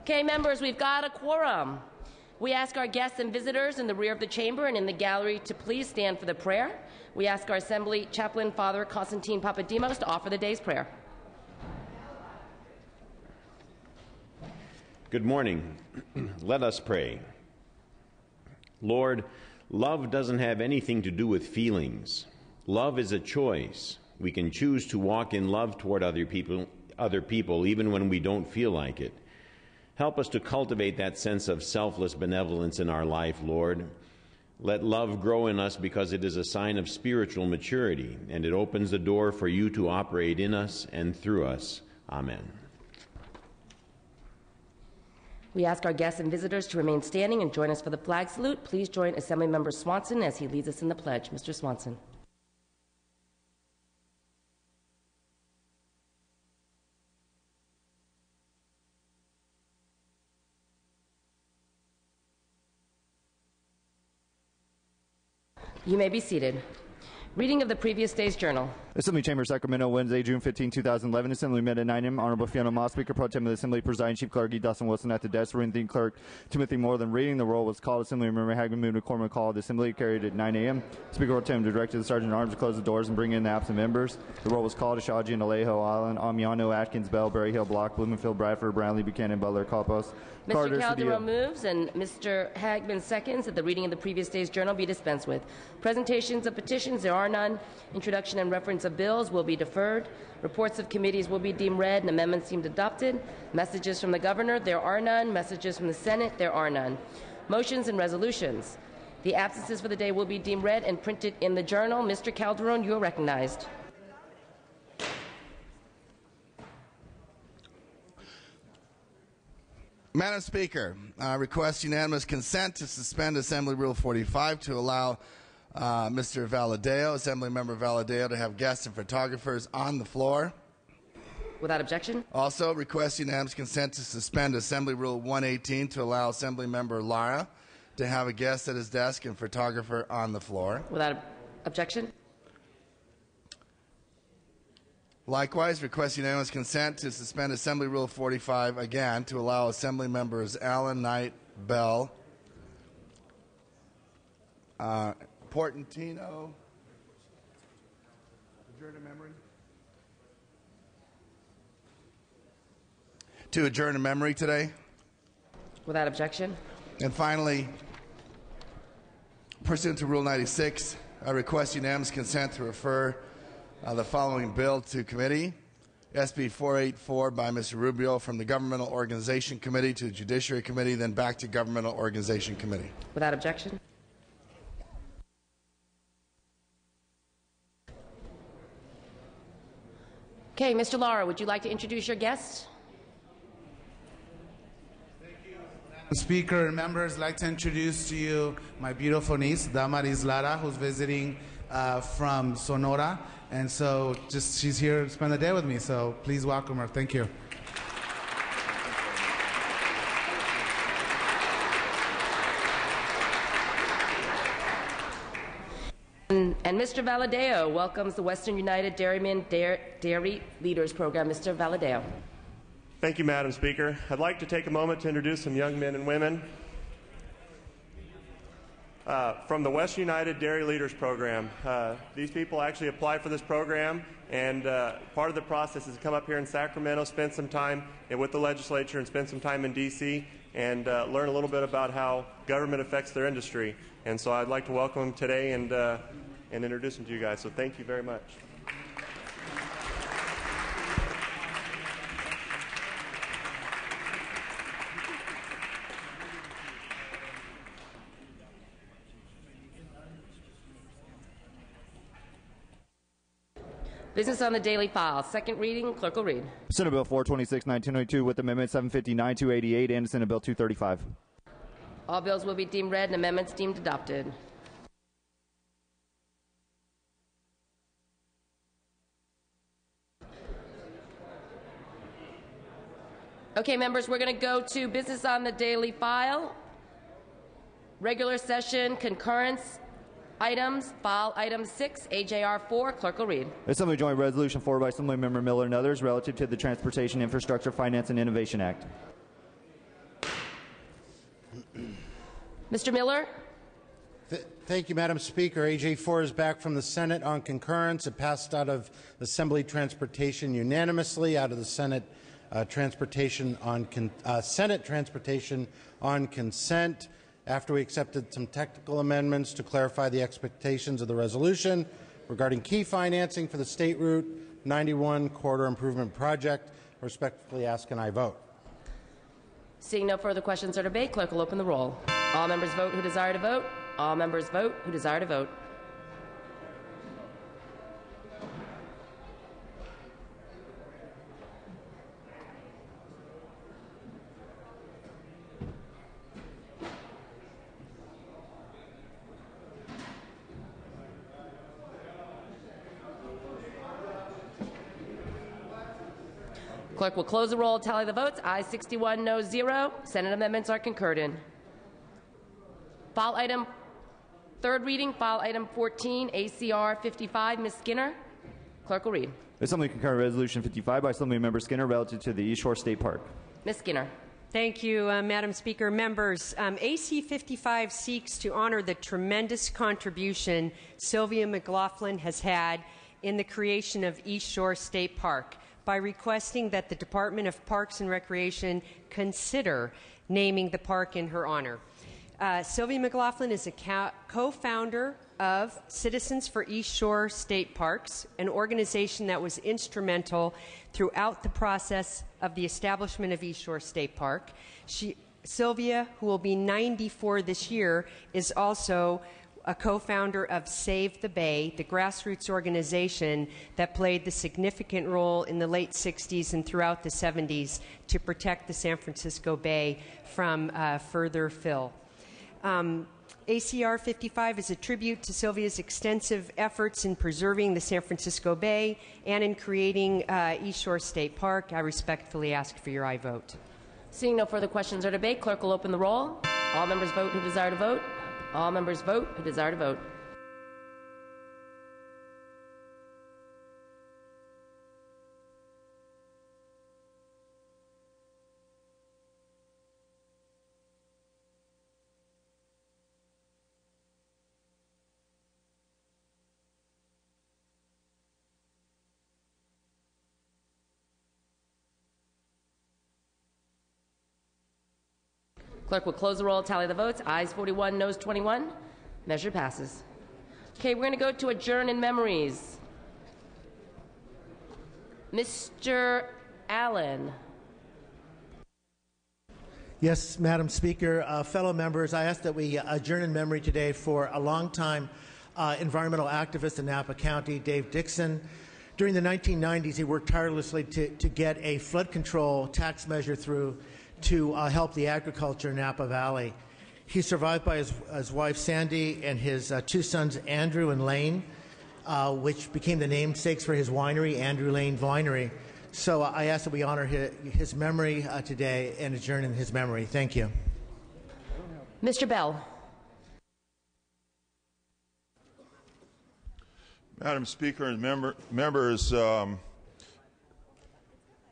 Okay, members, we've got a quorum. We ask our guests and visitors in the rear of the chamber and in the gallery to please stand for the prayer. We ask our Assembly Chaplain, Father Constantine Papadimos, to offer the day's prayer. Good morning. Let us pray. Lord, love doesn't have anything to do with feelings. Love is a choice. We can choose to walk in love toward other people even when we don't feel like it. Help us to cultivate that sense of selfless benevolence in our life, Lord. Let love grow in us because it is a sign of spiritual maturity, and it opens the door for you to operate in us and through us. Amen. We ask our guests and visitors to remain standing and join us for the flag salute. Please join Assemblymember Swanson as he leads us in the pledge. Mr. Swanson. You may be seated. Reading of the previous day's journal. Assembly Chamber, Sacramento, Wednesday, June 15, 2011. Assembly met at 9 a.m. Honorable Fiona Moss, Speaker Pro Tem of the Assembly, Presiding Chief Clerk E. Dustin Wilson at the desk. Reading Clerk Timothy Moore. Then reading the roll was called. Assembly Member Hagman moved to quorum call. The Assembly carried at 9 a.m. Speaker Pro Tem directed the Sergeant at Arms to close the doors and bring in the absent members. The roll was called. Ashaji and Alejo, Island, Amiano, Atkins, Bell, Berry Hill, Block, Bloomfield, Bradford, Brownlee, Buchanan, Butler, Calpos. Mr. Calderon moves and Mr. Hagman seconds that the reading of the previous day's journal be dispensed with. Presentations of petitions, there are none. Introduction and reference of bills will be deferred. Reports of committees will be deemed read and amendments deemed adopted. Messages from the governor, there are none. Messages from the Senate, there are none. Motions and resolutions. The absences for the day will be deemed read and printed in the journal. Mr. Calderon, you are recognized. Madam Speaker, I request unanimous consent to suspend Assembly Rule 45 to allow Mr. Valadeo, Assemblymember Valadeo, to have guests and photographers on the floor. Without objection. Also, request unanimous consent to suspend Assembly Rule 118 to allow Assemblymember Lara to have a guest at his desk and photographer on the floor. Without objection. Likewise, request unanimous consent to suspend Assembly Rule 45 again to allow Assembly members Allen, Knight, Bell, Portantino, adjourn a memory? To adjourn a memory today. Without objection. And finally, pursuant to Rule 96, I request unanimous consent to refer the following bill to committee. SB 484 by Mr. Rubio from the Governmental Organization Committee to the Judiciary Committee, then back to Governmental Organization Committee. Without objection. Okay, Mr. Lara, would you like to introduce your guest? Thank you, Madam Speaker and members. I'd like to introduce to you my beautiful niece, Damaris Lara, who's visiting from Sonora. And so she's here to spend the day with me, so please welcome her. Thank you. And Mr. Valadeo welcomes the Western United Dairymen Dairy Leaders Program. Mr. Valadeo. Thank you, Madam Speaker. I'd like to take a moment to introduce some young men and women from the Western United Dairy Leaders Program. These people actually apply for this program, and part of the process is to come up here in Sacramento, spend some time with the legislature, and spend some time in D.C., and learn a little bit about how government affects their industry. And so I'd like to welcome them today and introduce them to you guys. So thank you very much. Business on the daily file. Second reading. Clerk will read. Senate Bill 426, 1922 with Amendment 759, 288, and Senate Bill 235. All bills will be deemed read and amendments deemed adopted. Okay, members, we're going to go to business on the daily file. Regular session concurrence items. File item 6, AJR 4. Clerk will read. Assembly Joint Resolution 4 by Assemblymember Miller and others relative to the Transportation Infrastructure Finance and Innovation Act. Mr. Miller? Thank you, Madam Speaker. AJ4 is back from the Senate on concurrence. It passed out of Assembly Transportation unanimously, out of the Senate Transportation on consent. After we accepted some technical amendments to clarify the expectations of the resolution regarding key financing for the State Route 91 Corridor Improvement Project, I respectfully ask and I vote. Seeing no further questions or debate, clerk will open the roll. All members vote who desire to vote. All members vote who desire to vote. Clerk will close the roll, tally the votes. Ayes 61, no 0. Senate amendments are concurred in. File item, third reading, file item 14, ACR 55. Ms. Skinner, clerk will read. Assembly concurrent resolution 55 by Assembly Member Skinner relative to the East Shore State Park. Ms. Skinner. Thank you, Madam Speaker. Members, AC 55 seeks to honor the tremendous contribution Sylvia McLaughlin has had in the creation of East Shore State Park by requesting that the Department of Parks and Recreation consider naming the park in her honor. Sylvia McLaughlin is a co-founder of Citizens for East Shore State Parks, an organization that was instrumental throughout the process of the establishment of East Shore State Park. Sylvia, who will be 94 this year, is also a co-founder of Save the Bay, the grassroots organization that played the significant role in the late 60s and throughout the 70s to protect the San Francisco Bay from further fill. ACR 55 is a tribute to Sylvia's extensive efforts in preserving the San Francisco Bay and in creating East Shore State Park. I respectfully ask for your aye vote. Seeing no further questions or debate, clerk will open the roll. All members vote who desire to vote. All members vote who desire to vote. Clerk will close the roll, tally the votes. Ayes 41, noes 21. Measure passes. Okay, we're going to go to adjourn in memories. Mr. Allen. Yes, Madam Speaker. Fellow members, I ask that we adjourn in memory today for a longtime environmental activist in Napa County, Dave Dixon. During the 1990s, he worked tirelessly to get a flood control tax measure through to help the agriculture in Napa Valley. He's survived by his wife Sandy and his two sons Andrew and Lane, which became the namesakes for his winery, Andrew Lane Winery. So I ask that we honor his memory today and adjourn in his memory. Thank you. Mr. Bell. Madam Speaker and members,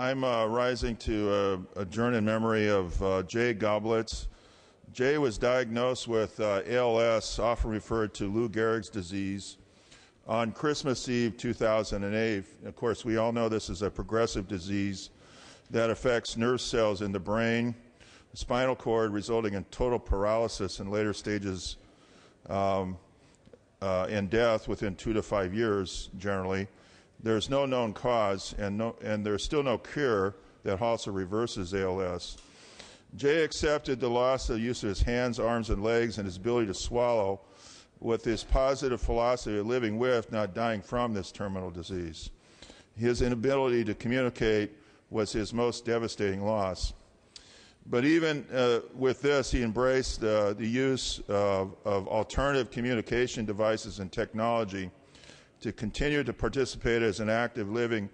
I'm rising to adjourn in memory of Jay Goblitz. Jay was diagnosed with ALS, often referred to Lou Gehrig's disease, on Christmas Eve 2008. Of course, we all know this is a progressive disease that affects nerve cells in the brain, the spinal cord, resulting in total paralysis in later stages and death within 2 to 5 years, generally. There's no known cause, and there's still no cure that halts or reverses ALS. Jay accepted the loss of the use of his hands, arms, and legs and his ability to swallow with his positive philosophy of living with, not dying from, this terminal disease. His inability to communicate was his most devastating loss. But even with this, he embraced the use of alternative communication devices and technology to continue to participate as an active living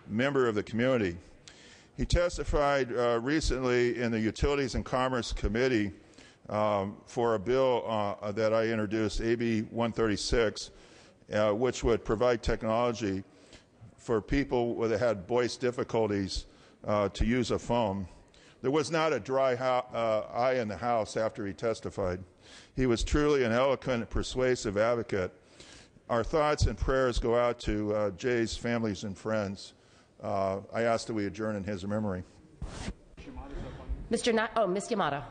member of the community. He testified recently in the Utilities and Commerce Committee for a bill that I introduced, AB 136, which would provide technology for people that had voice difficulties to use a phone. There was not a dry eye in the House after he testified. He was truly an eloquent and persuasive advocate. Our thoughts and prayers go out to Jay's families and friends. I ask that we adjourn in his memory. Ms. Yamada.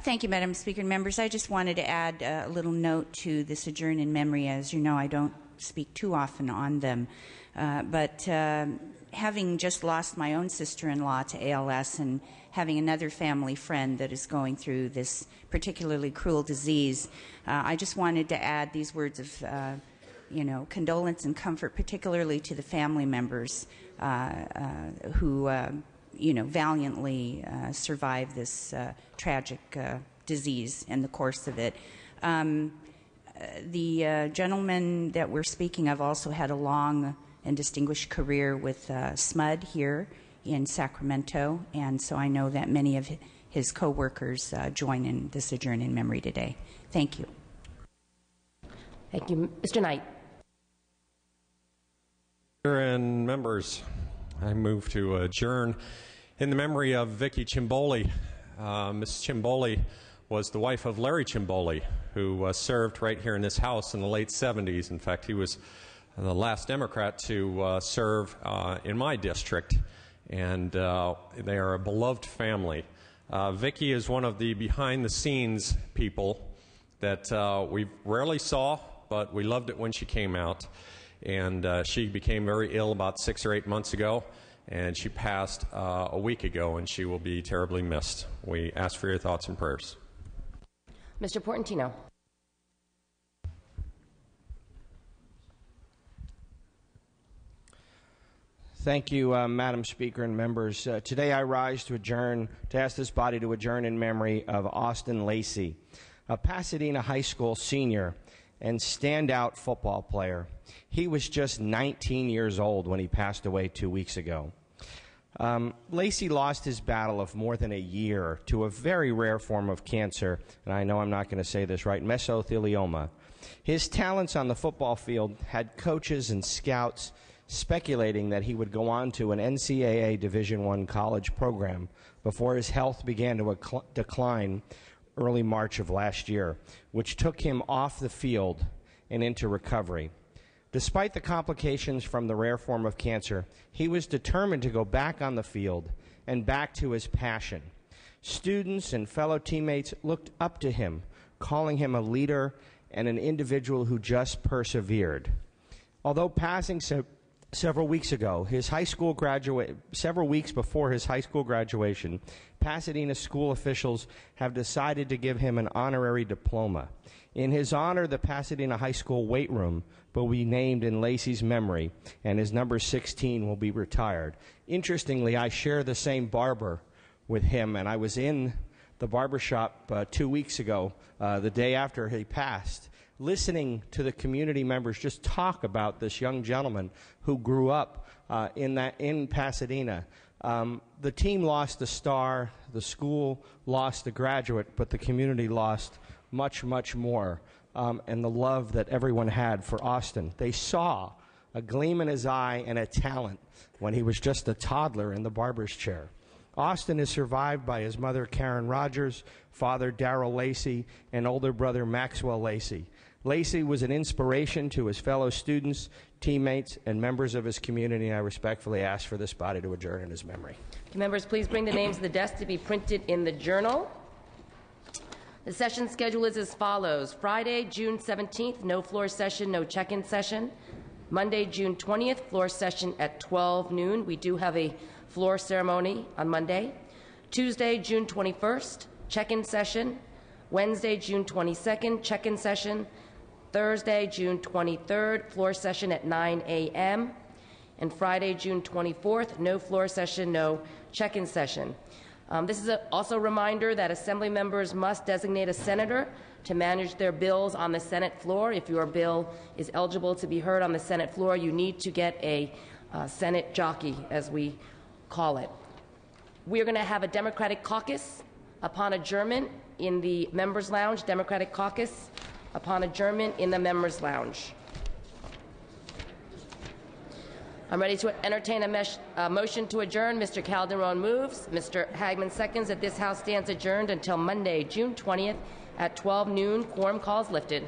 Thank you, Madam Speaker and members. I just wanted to add a little note to this adjourn in memory. As you know, I don't speak too often on them. But having just lost my own sister-in-law to ALS and having another family friend that is going through this particularly cruel disease, I just wanted to add these words of condolence and comfort, particularly to the family members who valiantly survived this tragic disease in the course of it. The gentleman that we're speaking of also had a long and distinguished career with SMUD here in Sacramento, and so I know that many of his co-workers join in this adjourn in memory today. Thank you. Thank you. Mr. Knight. And members, I move to adjourn in the memory of Vicky Cimboli. Ms. Cimboli was the wife of Larry Cimboli, who served right here in this House in the late 70s. In fact, he was the last Democrat to serve in my district, and they are a beloved family. Vicky is one of the behind-the-scenes people that we rarely saw, but we loved it when she came out. And she became very ill about 6 or 8 months ago, and she passed a week ago, and she will be terribly missed. We ask for your thoughts and prayers. Mr. Portantino. Thank you, Madam Speaker and members. Today I rise to ask this body to adjourn in memory of Austin Lacey, a Pasadena High School senior and standout football player. He was just 19 years old when he passed away 2 weeks ago. Lacey lost his battle of more than a year to a very rare form of cancer, and I know I'm not going to say this right, mesothelioma. His talents on the football field had coaches and scouts speculating that he would go on to an NCAA Division I college program before his health began to decline early March of last year, which took him off the field and into recovery. Despite the complications from the rare form of cancer, he was determined to go back on the field and back to his passion. Students and fellow teammates looked up to him, calling him a leader and an individual who just persevered. Although passing several weeks ago, several weeks before his high school graduation, Pasadena school officials have decided to give him an honorary diploma. In his honor, the Pasadena High School weight room will be named in Lacey's memory, and his number 16 will be retired. Interestingly, I share the same barber with him, and I was in the barbershop 2 weeks ago, the day after he passed, listening to the community members just talk about this young gentleman who grew up in Pasadena. The team lost a star, the school lost a graduate, but the community lost much, much more, and the love that everyone had for Austin. They saw a gleam in his eye and a talent when he was just a toddler in the barber's chair. Austin is survived by his mother, Karen Rogers, father, Darrell Lacey, and older brother, Maxwell Lacey. Lacey was an inspiration to his fellow students, teammates, and members of his community, and I respectfully ask for this body to adjourn in his memory. Can members please bring the names of the deaths to be printed in the journal? The session schedule is as follows. Friday, June 17th, no floor session, no check-in session. Monday, June 20th, floor session at 12 noon. We do have a floor ceremony on Monday. Tuesday, June 21st, check-in session. Wednesday, June 22nd, check-in session. Thursday, June 23rd, floor session at 9 a.m. And Friday, June 24th, no floor session, no check-in session. This is also a reminder that Assembly members must designate a senator to manage their bills on the Senate floor. If your bill is eligible to be heard on the Senate floor, you need to get a Senate jockey, as we call it. We are going to have a Democratic caucus upon adjournment in the members' lounge. Democratic caucus upon adjournment in the members' lounge. I'm ready to entertain a motion to adjourn. Mr. Calderon moves. Mr. Hagman seconds that this House stands adjourned until Monday, June 20th at 12 noon. Quorum calls lifted.